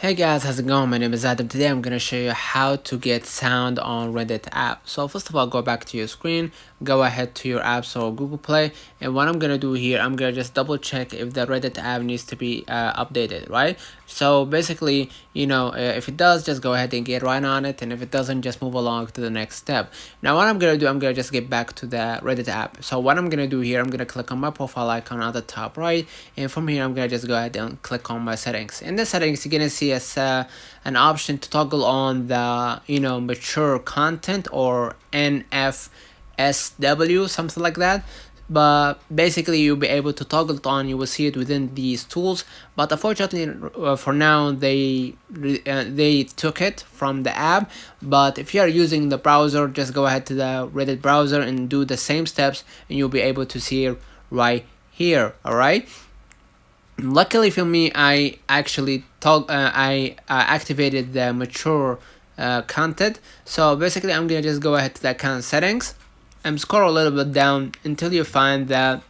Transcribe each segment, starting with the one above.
Hey guys, how's it going? My name is Adam. Today I'm gonna show you how to get sound on Reddit app. So first of all, go back to your screen, go ahead to your app store or Google Play, and what I'm gonna do here, I'm gonna just double check if the Reddit app needs to be updated, right? So basically, if it does, just go ahead and get right on it, and if it doesn't, just move along to the next step. Now what I'm gonna do, I'm gonna just get back to the Reddit app. So what I'm gonna do here, I'm gonna click on my profile icon at the top right, and from here I'm gonna just go ahead and click on my settings. In the settings, you're gonna see an option to toggle on the mature content or NFSW, something like that. But basically you'll be able to toggle it on. You will see it within these tools, but unfortunately for now they took it from the app. But if you are using the browser, just go ahead to the Reddit browser and do the same steps, and you'll be able to see it right here. All right. Luckily for me, I actually activated the mature content. So basically I'm gonna just go ahead to the account settings and scroll a little bit down until you find that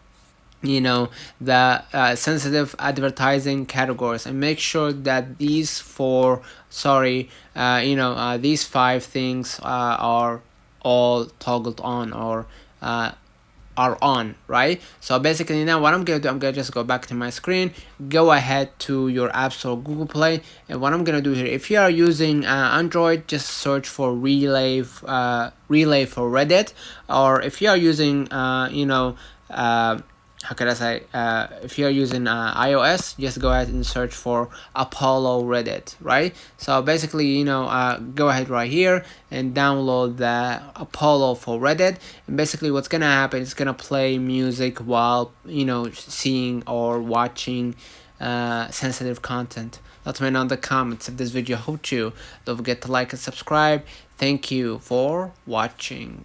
the sensitive advertising categories, and make sure that these these 5 things are all toggled on, or are on, right? So basically now what I'm gonna do, I'm gonna just go back to my screen, go ahead to your app store, Google Play, and what I'm gonna do here, if you are using Android, just search for Relay for Reddit. Or if you are using how can I say, if you're using iOS, just go ahead and search for Apollo Reddit, right? So basically, go ahead right here and download the Apollo for Reddit. And basically what's gonna happen, it's gonna play music while seeing or watching sensitive content. Let me know in the comments if this video helped you. Don't forget to like and subscribe. Thank you for watching.